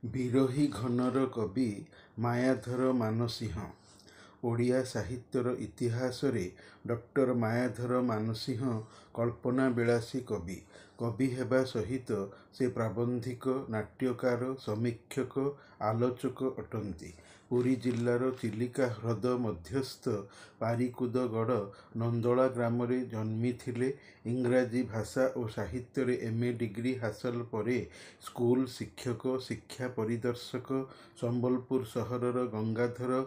ବିରହୀ ଘନର କବି ମାୟାଧର ମାନସିଂହ। ଓଡ଼ିଆ ସାହିତ୍ୟର ଇତିହାସରେ ଡକ୍ଟର ମାୟାଧର ମାନସିଂହ କଳ୍ପନାବିଳାସୀ କବି। କବି ହେବା ସହିତ ସେ ପ୍ରାବନ୍ଧିକ, ନାଟ୍ୟକାର, ସମୀକ୍ଷକ, ଆଲୋଚକ ଅଟନ୍ତି। ପୁରୀ ଜିଲ୍ଲାର ଚିଲିକା ହ୍ରଦ ମଧ୍ୟସ୍ଥ ପାରିକୁଦଗଡ଼ ନନ୍ଦଳା ଗ୍ରାମରେ ଜନ୍ମିଥିଲେ। ଇଂରାଜୀ ଭାଷା ଓ ସାହିତ୍ୟରେ M.A. ଡିଗ୍ରୀ ହାସଲ ପରେ ସ୍କୁଲ ଶିକ୍ଷକ, ଶିକ୍ଷା ପରିଦର୍ଶକ, ସମ୍ବଲପୁର ସହରର ଗଙ୍ଗାଧର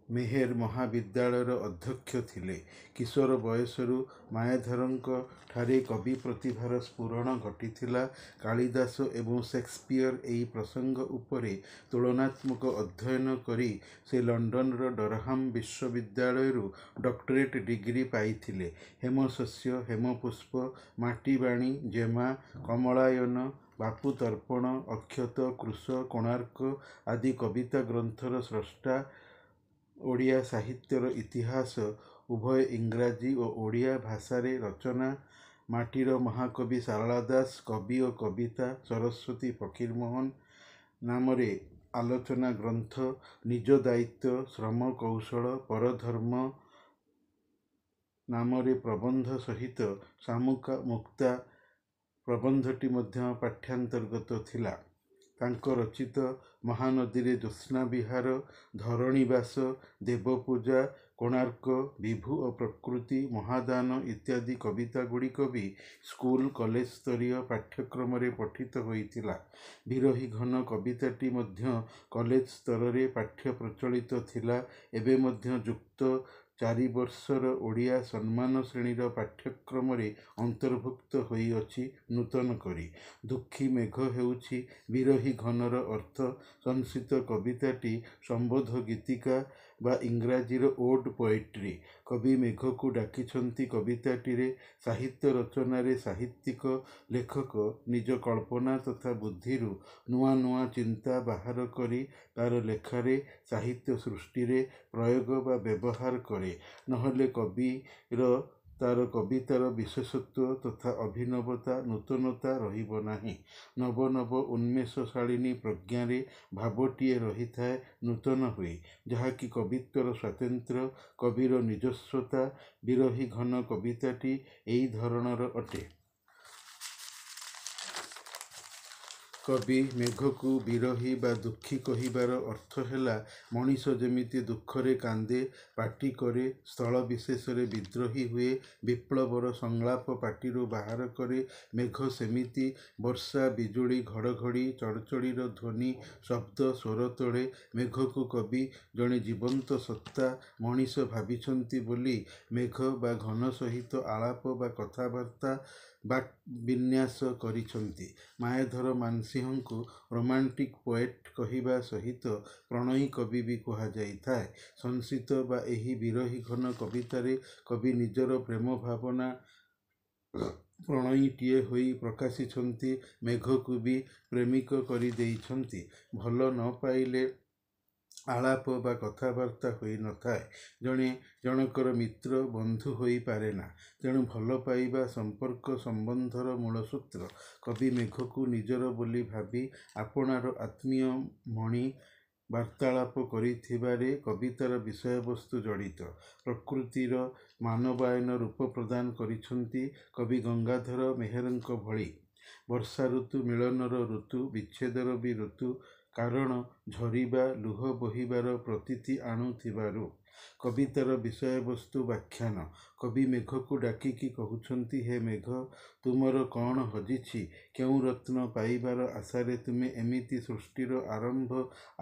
ମେହେର ମହାବିଦ୍ୟାଳୟର ଅଧ୍ୟକ୍ଷ ଥିଲେ। କିଶୋର ବୟସରୁ ମାୟାଧରଙ୍କ ଠାରେ କବି ପ୍ରତିଭାର ସ୍ଫୁରଣ ଘଟିଥିଲା। କାଳିଦାସ ଏବଂ ସେକ୍ସପିୟର ଏହି ପ୍ରସଙ୍ଗ ଉପରେ ତୁଳନାତ୍ମକ ଅଧ୍ୟୟନ କରି ସେ ଲଣ୍ଡନର ଡରହାମ ବିଶ୍ୱବିଦ୍ୟାଳୟରୁ ଡକ୍ଟରେଟ୍ ଡିଗ୍ରୀ ପାଇଥିଲେ। ହେମଶସ୍ୟ, ହେମପୁଷ୍ପ, ମାଟିବାଣୀ, ଜେମା, କମଳାୟନ, ବାପୁତର୍ପଣ, ଅକ୍ଷତ, କୃଶ, କୋଣାର୍କ ଆଦି କବିତା ଗ୍ରନ୍ଥର ସ୍ରଷ୍ଟା। ଓଡ଼ିଆ ସାହିତ୍ୟର ଇତିହାସ ଉଭୟ ଇଂରାଜୀ ଓ ଓଡ଼ିଆ ଭାଷାରେ ରଚନା। ମାଟିର ମହାକବି ସାରଳା ଦାସ କବି ଓ କବିତା, ସରସ୍ୱତୀ ଫକୀରମୋହନ ନାମରେ ଆଲୋଚନା ଗ୍ରନ୍ଥ, ନିଜ ଦାୟିତ୍ୱ, ଶ୍ରମ କୌଶଳ, ପରଧର୍ମ ନାମରେ ପ୍ରବନ୍ଧ ସହିତ ଶାମୁକା ମୁକ୍ତା ପ୍ରବନ୍ଧଟି ମଧ୍ୟ ପାଠ୍ୟାନ୍ତର୍ଗତ ଥିଲା। ତାଙ୍କ ରଚିତ ମହାନଦୀରେ ଜ୍ୟୋତ୍ସ୍ନାବିହାର, ଧରଣୀବାସ, ଦେବପୂଜା, କୋଣାର୍କ, ବିଭୁ ଓ ପ୍ରକୃତି, ମହାଦାନ ଇତ୍ୟାଦି କବିତାଗୁଡ଼ିକ ବି ସ୍କୁଲ କଲେଜ ସ୍ତରୀୟ ପାଠ୍ୟକ୍ରମରେ ପଠିତ ହୋଇଥିଲା। ବିରହୀ ଘନ କବିତାଟି ମଧ୍ୟ କଲେଜ ସ୍ତରରେ ପାଠ୍ୟ ପ୍ରଚଳିତ ଥିଲା। ଏବେ ମଧ୍ୟ ଯୁକ୍ତ 4 ବର୍ଷର ଓଡ଼ିଆ ସମ୍ମାନ ଶ୍ରେଣୀର ପାଠ୍ୟକ୍ରମରେ ଅନ୍ତର୍ଭୁକ୍ତ ହୋଇଅଛି ନୂତନ କରି। ଦୁଃଖୀ ମେଘ ହେଉଛି ବିରହୀ ଘନର ଅର୍ଥ। ସଂସ୍କୃତ କବିତାଟି ସମ୍ବୋଧ ଗୀତିକା ବା ଇଂରାଜୀର ଓଡ୍ ପୋଏଟ୍ରି। କବି ମେଘକୁ ଡାକିଛନ୍ତି କବିତାଟିରେ। ସାହିତ୍ୟ ରଚନାରେ ସାହିତ୍ୟିକ ଲେଖକ ନିଜ କଳ୍ପନା ତଥା ବୁଦ୍ଧିରୁ ନୂଆ ନୂଆ ଚିନ୍ତା ବାହାର କରି ତାର ଲେଖାରେ, ସାହିତ୍ୟ ସୃଷ୍ଟିରେ ପ୍ରୟୋଗ ବା ବ୍ୟବହାର କରେ। ନହେଲେ କବିର ତାର କବିତାର ବିଶେଷତ୍ୱ ତଥା ଅଭିନବତା, ନୂତନତା ରହିବ ନାହିଁ। ନବ ନବ ଉନ୍ମେଷଶାଳିନୀ ପ୍ରଜ୍ଞାରେ ଭାବଟିଏ ରହିଥାଏ ନୂତନ ହୋଇ, ଯାହାକି କବିତ୍ୱର ସ୍ୱାତନ୍ତ୍ର୍ୟ, କବିର ନିଜସ୍ୱତା। ବିରହୀ ଘନ କବିତାଟି ଏହି ଧରଣର ଅଟେ। କବି ମେଘକୁ ବିରହୀ ବା ଦୁଃଖୀ କହିବାର ଅର୍ଥ ହେଲା, ମଣିଷ ଯେମିତି ଦୁଃଖରେ କାନ୍ଦେ, ପାଟି କରେ, ସ୍ଥଳ ବିଶେଷରେ ବିଦ୍ରୋହୀ ହୁଏ, ବିପ୍ଳବର ସଂଳାପ ପାଟିରୁ ବାହାର କରେ, ମେଘ ସେମିତି ବର୍ଷା, ବିଜୁଳି, ଘଡ଼ଘଡ଼ି, ଚଡ଼ଚଡ଼ିର ଧ୍ୱନି, ଶବ୍ଦ, ସ୍ୱର ତୋଳେ। ମେଘକୁ କବି ଜଣେ ଜୀବନ୍ତ ସତ୍ତା, ମଣିଷ ଭାବିଛନ୍ତି ବୋଲି ମେଘ ବା ଘନ ସହିତ ଆଳାପ ବା କଥାବାର୍ତ୍ତା ବାକ୍ବିନ୍ୟାସ କରିଛନ୍ତି। ମାୟାଧର ମାନସିଂହଙ୍କୁ ରୋମାଣ୍ଟିକ ପୋଏଟ୍ କହିବା ସହିତ ପ୍ରଣୟୀ କବି ବି କୁହାଯାଇଥାଏ। ସଂସ୍କୃତ ବା ଏହି ବିରହୀ ଘନ କବିତାରେ କବି ନିଜର ପ୍ରେମ ଭାବନା ପ୍ରଣୟୀଟିଏ ହୋଇ ପ୍ରକାଶିଛନ୍ତି। ମେଘକୁ ବି ପ୍ରେମିକ କରିଦେଇଛନ୍ତି। ଭଲ ନ ପାଇଲେ ଆଳାପ ବା କଥାବାର୍ତ୍ତା ହୋଇନଥାଏ। ଜଣେ ଜଣକର ମିତ୍ର, ବନ୍ଧୁ ହୋଇପାରେନା। ତେଣୁ ଭଲ ପାଇବା ସମ୍ପର୍କ ସମ୍ବନ୍ଧର ମୂଳସୂତ୍ର। କବି ମେଘକୁ ନିଜର ବୋଲି ଭାବି ଆପଣାର ଆତ୍ମୀୟ ମଣି ବାର୍ତ୍ତାଳାପ କରିଥିବାରେ କବିତାର ବିଷୟବସ୍ତୁ ଜଡ଼ିତ। ପ୍ରକୃତିର ମାନବାୟନ ରୂପ ପ୍ରଦାନ କରିଛନ୍ତି କବି ଗଙ୍ଗାଧର ମେହେରଙ୍କ ଭଳି। ବର୍ଷା ଋତୁ ମିଳନର ଋତୁ, ବିଚ୍ଛେଦର ବି ଋତୁ, କାରଣ ଝରିବା, ଲୁହ ବୋହିବାର ପ୍ରତୀତି ଆଣୁଥିବାରୁ। କବିତାର ବିଷୟବସ୍ତୁ ବ୍ୟାଖ୍ୟାନ। କବି ମେଘକୁ ଡାକିକି କହୁଛନ୍ତି, ହେ ମେଘ, ତୁମର କ'ଣ ହଜିଛି? କେଉଁ ରତ୍ନ ପାଇବାର ଆଶାରେ ତୁମେ ଏମିତି ସୃଷ୍ଟିର ଆରମ୍ଭ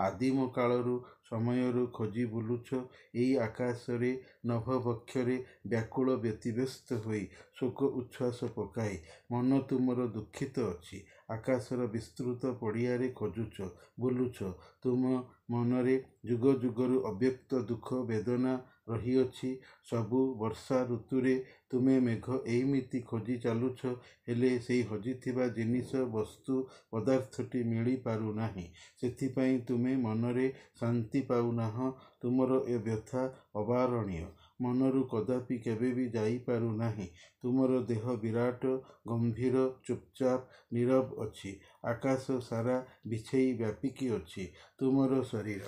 ଆଦିମ କାଳରୁ ସମୟରୁ ଖୋଜି ବୁଲୁଛ? ଏଇ ଆକାଶରେ ନଭବକ୍ଷରେ ବ୍ୟାକୁଳ ବ୍ୟତିବ୍ୟସ୍ତ ହୋଇ, ଶୋକ ଉଚ୍ଛ୍ୱାସ ପକାଇ ମନ ତୁମର ଦୁଃଖିତ ଅଛି। ଆକାଶର ବିସ୍ତୃତ ପଡ଼ିଆରେ ଖୋଜୁଛ, ବୁଲୁଛ। ତୁମ ମନରେ ଯୁଗ ଯୁଗରୁ ଅବ୍ୟକ୍ତ ଦୁଃଖ ବେଦନା ରହିଅଛି। ସବୁ ବର୍ଷା ଋତୁରେ ତୁମେ ମେଘ ଏଇମିତି ଖୋଜି ଚାଲୁଛ, ହେଲେ ସେଇ ହଜିଥିବା ଜିନିଷ, ବସ୍ତୁ, ପଦାର୍ଥଟି ମିଳି ପାରୁନାହିଁ। ସେଥିପାଇଁ ତୁମେ ମନରେ ଶାନ୍ତି ପାଉନାହଁ। ତୁମର ଏ ବ୍ୟଥା ଅବାରଣୀୟ। ମନରୁ କଦାପି କେବେ ବି ଯାଇପାରୁନାହିଁ। ତୁମର ଦେହ ବିରାଟ, ଗମ୍ଭୀର, ଚୁପଚାପ, ନୀରବ ଅଛି। ଆକାଶ ସାରା ବିଛେଇ ବ୍ୟାପିକି ଅଛି ତୁମର ଶରୀର।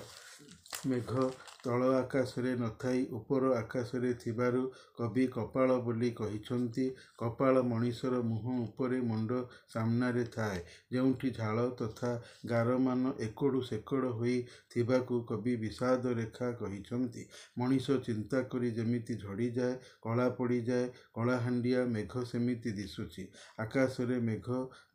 ମେଘ ତଳ ଆକାଶରେ ନଥାଇ ଉପର ଆକାଶରେ ଥିବାରୁ କବି କପାଳ ବୋଲି କହିଛନ୍ତି। କପାଳ ମଣିଷର ମୁହଁ ଉପରେ, ମୁଣ୍ଡ ସାମ୍ନାରେ ଥାଏ, ଯେଉଁଠି ଝାଳ ତଥା ଗାରମାନ ଏକଡ଼ୁ ସେକଡ଼ ହୋଇ ଥିବାକୁ କବି ବିଷାଦ ରେଖା କହିଛନ୍ତି। ମଣିଷ ଚିନ୍ତା କରି ଯେମିତି ଝଡ଼ିଯାଏ, କଳା ପଡ଼ିଯାଏ, କଳାହାଣ୍ଡିଆ ମେଘ ସେମିତି ଦିଶୁଛି। ଆକାଶରେ ମେଘ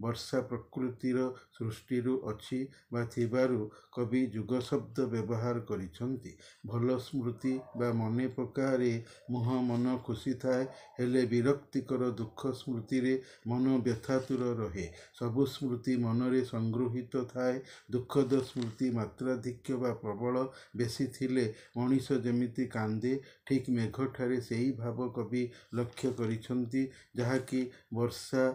ବର୍ଷା ପ୍ରକୃତିର ସୃଷ୍ଟିରୁ ଅଛି ବା ଥିବାରୁ କବି ଯୁଗ ଶବ୍ଦ ବ୍ୟବହାର କରିଛନ୍ତି। ଭଲ ସ୍ମୃତି ବା ମନେ ପକାରେ ମୁହଁ ମନ ଖୁସି ଥାଏ, ହେଲେ ବିରକ୍ତିକର ଦୁଃଖ ସ୍ମୃତିରେ ମନ ବ୍ୟଥାତୁର ରହେ। ସବୁ ସ୍ମୃତି ମନରେ ସଂଗୃହୀତ ଥାଏ। ଦୁଃଖଦ ସ୍ମୃତି ମାତ୍ରାଧିକ୍ୟ ବା ପ୍ରବଳ ବେଶୀ ଥିଲେ ମଣିଷ ଯେମିତି କାନ୍ଦେ, ଠିକ୍ ମେଘଠାରେ ସେହି ଭାବ କବି ଲକ୍ଷ୍ୟ କରିଛନ୍ତି। ଯାହାକି ବର୍ଷା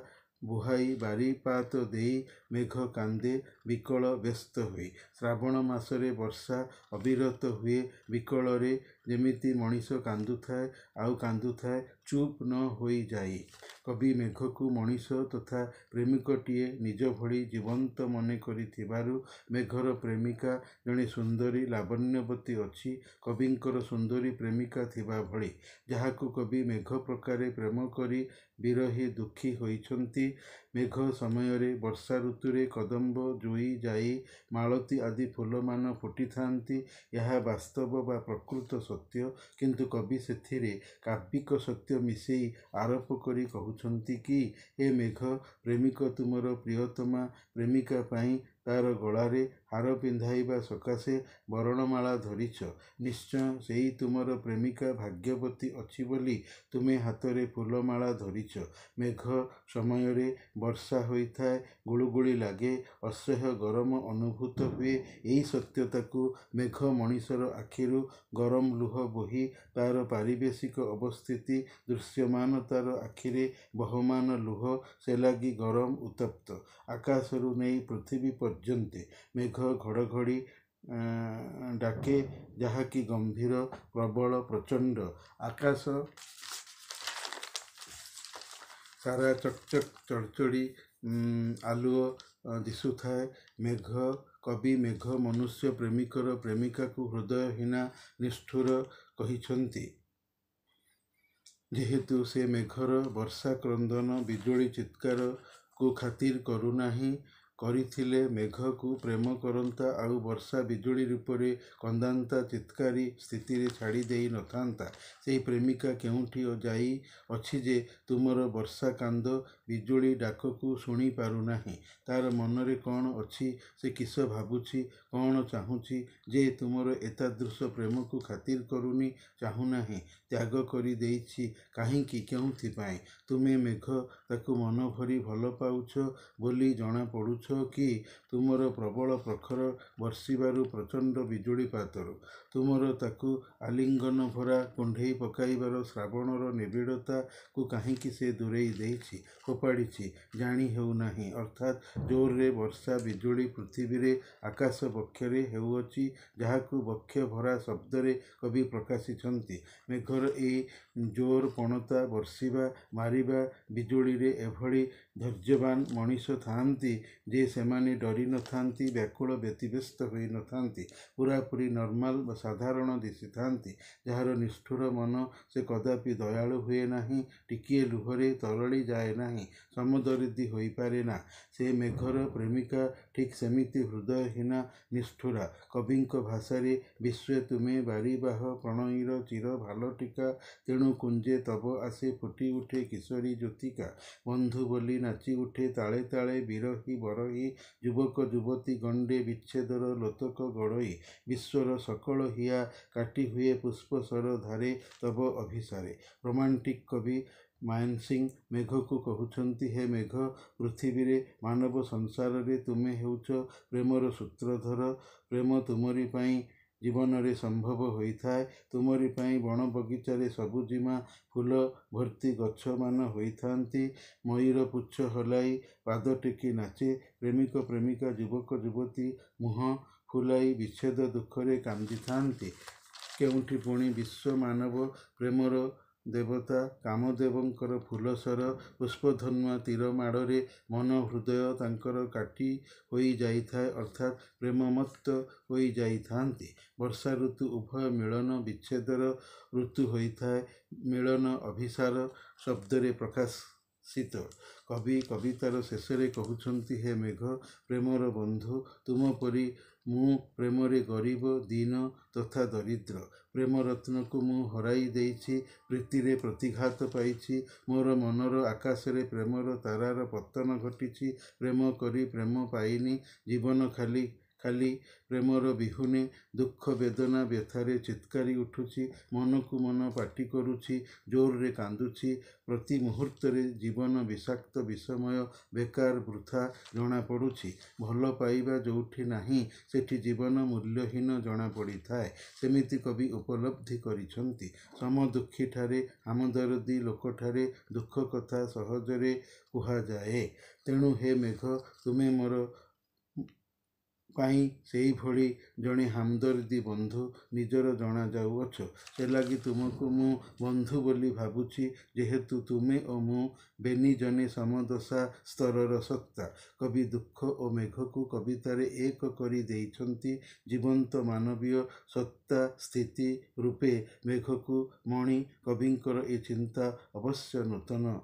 ବୁହାଇ ବାରିପାତ ଦେଇ ମେଘ କାନ୍ଦେ ବିକଳ ବ୍ୟସ୍ତ ହୋଇ। ଶ୍ରାବଣ ମାସରେ ବର୍ଷା ଅବିରତ ହୁଏ ବିକଳରେ, ଯେମିତି ମଣିଷ କାନ୍ଦୁଥାଏ ଆଉ କାନ୍ଦୁଥାଏ, ଚୁପ୍ ନ ହୋଇଯାଇ। କବି ମେଘକୁ ମଣିଷ ତଥା ପ୍ରେମିକଟିଏ ନିଜ ଭଳି ଜୀବନ୍ତ ମନେ କରିଥିବାରୁ ମେଘର ପ୍ରେମିକା ଜଣେ ସୁନ୍ଦରୀ ଲାବଣ୍ୟବତୀ ଅଛି, କବିଙ୍କର ସୁନ୍ଦରୀ ପ୍ରେମିକା ଥିବା ଭଳି, ଯାହାକୁ କବି ମେଘ ପ୍ରକାରେ ପ୍ରେମ କରି ବିରହୀ ଦୁଃଖୀ ହୋଇଛନ୍ତି। ମେଘ ସମୟରେ ବର୍ଷା ଋତୁରେ କଦମ୍ବ, ଜୁଇ, ଜାଇ, ମାଳତୀ ଆଦି ଫୁଲମାନ ଫୁଟିଥାନ୍ତି। ଏହା ବାସ୍ତବ ବା ପ୍ରକୃତ ସତ୍ୟ, କିନ୍ତୁ କବି ସେଥିରେ କାବ୍ୟିକ ସତ୍ୟ ମିଶେଇ ଆରୋପ କରି କହୁଛନ୍ତି କି, ହେ ମେଘ, ପ୍ରେମିକ ତୁମର ପ୍ରିୟତମା ପ୍ରେମିକା ପାଇଁ ତାର ଗଳାରେ ହାର ପିନ୍ଧାଇବା ସକାଶେ ବରଣମାଳା ଧରିଛ। ନିଶ୍ଚୟ ସେଇ ତୁମର ପ୍ରେମିକା ଭାଗ୍ୟବତୀ ଅଛି ବୋଲି ତୁମେ ହାତରେ ଫୁଲମାଳା ଧରିଛ। ମେଘ ସମୟରେ ବର୍ଷା ହୋଇଥାଏ, ଗୁଳୁଗୁଳି ଲାଗେ, ଅସହ୍ୟ ଗରମ ଅନୁଭୂତ ହୁଏ। ଏହି ସତ୍ୟତାକୁ ମେଘ ମଣିଷର ଆଖିରୁ ଗରମ ଲୁହ ବୋହି ତାର ପାରିବେଶିକ ଅବସ୍ଥିତି ଦୃଶ୍ୟମାନତାର ଆଖିରେ ବହମାନ ଲୁହ, ସେ ଲାଗି ଗରମ ଉତ୍ତପ୍ତ। ଆକାଶରୁ ନେଇ ପୃଥିବୀ ପର୍ଯ୍ୟନ୍ତେ ମେଘ ଘଡ଼ଘଡ଼ି ଡାକେ, ଯାହାକି ଗମ୍ଭୀର, ପ୍ରବଳ, ପ୍ରଚଣ୍ଡ। ଆକାଶ ସାରା ଚକ୍ଚକ୍ ଚଡ଼ଚଡ଼ି ଆଲୁଅ ଦିଶୁଥାଏ। ମେଘ କବି ମେଘ ମନୁଷ୍ୟ ପ୍ରେମିକର ପ୍ରେମିକାକୁ ହୃଦୟହୀନା, ନିଷ୍ଠୁର କହିଛନ୍ତି। ଯେହେତୁ ସେ ମେଘର ବର୍ଷା କ୍ରନ୍ଦନ, ବିଜୁଳି ଚିତ୍କାରକୁ ଖାତିର କରୁନାହିଁ। କରିଥିଲେ ମେଘକୁ ପ୍ରେମ କରନ୍ତା ଆଉ ବର୍ଷା ବିଜୁଳି ରୂପରେ କନ୍ଦାନ୍ତା, ଚିତ୍କାରୀ ସ୍ଥିତିରେ ଛାଡ଼ି ଦେଇ ନଥାନ୍ତା। ସେହି ପ୍ରେମିକା କେଉଁଠି ଯାଇ ଅଛି ଯେ ତୁମର ବର୍ଷା କାନ୍ଦ, ବିଜୁଳି ଡାକକୁ ଶୁଣି ପାରୁନାହିଁ? ତାର ମନରେ କ'ଣ ଅଛି? ସେ କିସ ଭାବୁଛି, କ'ଣ ଚାହୁଁଛି ଯେ ତୁମର ଏତାଦୃଶ ପ୍ରେମକୁ ଖାତିର କରୁନି, ଚାହୁଁନାହିଁ, ତ୍ୟାଗ କରି ଦେଇଛି? କାହିଁକି, କେଉଁଥିପାଇଁ? ତୁମେ ମେଘ ତାକୁ ମନଭରି ଭଲ ପାଉଛ ବୋଲି ଜଣାପଡ଼ୁଛ କି ତୁମର ପ୍ରବଳ ପ୍ରଖର ବର୍ଷିବାରୁ, ପ୍ରଚଣ୍ଡ ବିଜୁଳିପାତରୁ? ତୁମର ତାକୁ ଆଲିଙ୍ଗନ ଭରା କୁଣ୍ଢେଇ ପକାଇବାର ଶ୍ରାବଣର ନିବିଡ଼ତାକୁ କାହିଁକି ସେ ଦୂରେଇ ଦେଇଛି, ଫୋପାଡ଼ିଛି, ଜାଣି ହେଉନାହିଁ? ଅର୍ଥାତ୍ ଜୋରରେ ବର୍ଷା ବିଜୁଳି ପୃଥିବୀରେ ଆକାଶ ବକ୍ଷରେ ହେଉଅଛି, ଯାହାକୁ ବକ୍ଷ ଭରା ଶବ୍ଦରେ କବି ପ୍ରକାଶିଛନ୍ତି। ମେଘର ଏ ଜୋର ପଣତା, ବର୍ଷିବା, ମାରିବା ବିଜୁଳିରେ ଏଭଳି ଧୈର୍ଯ୍ୟବାନ ମଣିଷ ଥାଆନ୍ତି ଯେ ସେମାନେ ଡରି ନଥାନ୍ତି, ବ୍ୟାକୁଳ ବ୍ୟତିବ୍ୟସ୍ତ ହୋଇ ନଥାନ୍ତି, ପୂରାପୂରି ନର୍ମାଲ ବା ସାଧାରଣ ଦିଶିଥାନ୍ତି। ଯାହାର ନିଷ୍ଠୁର ମନ, ସେ କଦାପି ଦୟାଳୁ ହୁଏ ନାହିଁ, ଟିକିଏ ଲୁହରେ ତରଳି ଯାଏ ନାହିଁ, ସମଦର୍ଦୀ ହୋଇପାରେ ନା। ସେ ମେଘର ପ୍ରେମିକା ଠିକ୍ ସେମିତି ହୃଦୟହୀନା, ନିଷ୍ଠୁରା। କବିଙ୍କ ଭାଷାରେ ବିଶ୍ୱେ ତୁମେ ବାରିବାହ ପ୍ରଣୟୀର ଚିର ଭାଲଟିକା, ତେଣୁ କୁଞ୍ଜେ ତବ ଆଶେ ଫୁଟି ଉଠେ କିଶୋରୀ ଜ୍ୟୋତିକା। ବନ୍ଧୁ ବୋଲି ନାଚି ଉଠେ ତାଳେ ତାଳେ ବିରହୀ ବରହୀ, ଯୁବକ ଯୁବତୀ ଗଣ୍ଡେ ବିଚ୍ଛେଦର ଲୋତକ ଗଡ଼ଇ। ବିଶ୍ୱର ସକଳ ହିଆ କାଟି ହୁଏ ପୁଷ୍ପସର ଧାରେ ତବ ଅଭିସାରେ। ରୋମାଣ୍ଟିକ କବି ମାନସିଂ ମେଘକୁ କହୁଛନ୍ତି, ହେ ମେଘ, ପୃଥିବୀରେ, ମାନବ ସଂସାରରେ ତୁମେ ହେଉଛ ପ୍ରେମର ସୂତ୍ରଧର। ପ୍ରେମ ତୁମରି ପାଇଁ ଜୀବନରେ ସମ୍ଭବ ହୋଇଥାଏ। ତୁମରି ପାଇଁ ବଣ ବଗିଚାରେ ସବୁଜିମା ଫୁଲ ଭର୍ତ୍ତି ଗଛମାନ ହୋଇଥାନ୍ତି। ମୟୂର ପୁଚ୍ଛ ହଲାଇ ପାଦ ଟେକି ନାଚେ। ପ୍ରେମିକ ପ୍ରେମିକା, ଯୁବକ ଯୁବତୀ ମୁହଁ ଫୁଲାଇ ବିଚ୍ଛେଦ ଦୁଃଖରେ କାନ୍ଦିଥାନ୍ତି। କେଉଁଠି ପୁଣି ବିଶ୍ୱ ମାନବ ପ୍ରେମର ଦେବତା କାମଦେବଙ୍କର ଫୁଲସର ପୁଷ୍ପଧନ୍ୱା ତୀର ମାଡ଼ରେ ମନ ହୃଦୟ ତାଙ୍କର କାଟି ହୋଇଯାଇଥାଏ, ଅର୍ଥାତ୍ ପ୍ରେମମତ୍ତ ହୋଇଯାଇଥାନ୍ତି। ବର୍ଷା ଋତୁ ଉଭୟ ମିଳନ ବିଚ୍ଛେଦର ଋତୁ ହୋଇଥାଏ। ମିଳନ ଅଭିସାର ଶବ୍ଦରେ ପ୍ରକାଶିତ। କବି କବିତାର ଶେଷରେ କହୁଛନ୍ତି, ହେ ମେଘ ପ୍ରେମର ବନ୍ଧୁ, ତୁମ ପରି ମୁଁ ପ୍ରେମରେ ଗରିବ ଦୀନ ତଥା ଦରିଦ୍ର। ପ୍ରେମ ରତ୍ନକୁ ମୁଁ ହରାଇ ଦେଇଛି, ପ୍ରୀତିରେ ପ୍ରତିଘାତ ପାଇଛି। ମୋର ମନର ଆକାଶରେ ପ୍ରେମର ତାରାର ପତନ ଘଟିଛି। ପ୍ରେମ କରି ପ୍ରେମ ପାଇନି, ଜୀବନ ଖାଲି ଖାଲି ପ୍ରେମର ବିହୁନେ। ଦୁଃଖ ବେଦନା ବ୍ୟଥାରେ ଚିତ୍କାରି ଉଠୁଛି, ମନକୁ ମନ ପାଟି କରୁଛି, ଜୋରରେ କାନ୍ଦୁଛି। ପ୍ରତି ମୁହୂର୍ତ୍ତରେ ଜୀବନ ବିଷାକ୍ତ ବିଷମୟ, ବେକାର ବୃଥା ଜଣାପଡ଼ୁଛି। ଭଲ ପାଇବା ଯେଉଁଠି ନାହିଁ ସେଠି ଜୀବନ ମୂଲ୍ୟହୀନ ଜଣାପଡ଼ିଥାଏ। ସେମିତି କବି ଉପଲବ୍ଧି କରିଛନ୍ତି। ସମଦୁଃଖୀଠାରେ ହାମଦରଦୀ ଲୋକଠାରେ ଦୁଃଖ କଥା ସହଜରେ କୁହାଯାଏ। ତେଣୁ ହେ ମେଘ, ତୁମେ ମୋର ପାଇଁ ସେହିଭଳି ଜଣେ ହାମଦରଦୀ ବନ୍ଧୁ ନିଜର ଜଣାଯାଉଅଛ। ସେ ଲାଗି ତୁମକୁ ମୁଁ ବନ୍ଧୁ ବୋଲି ଭାବୁଛି, ଯେହେତୁ ତୁମେ ଓ ମୁଁ ବେନିଜନେ ସମଦଶା ସ୍ତରର ସତ୍ତା। କବି ଦୁଃଖ ଓ ମେଘକୁ କବିତାରେ ଏକ କରି ଦେଇଛନ୍ତି। ଜୀବନ୍ତ ମାନବୀୟ ସତ୍ତା ସ୍ଥିତି ରୂପେ ମେଘକୁ ମଣି କବିଙ୍କର ଏ ଚିନ୍ତା ଅବଶ୍ୟ ନୂତନ।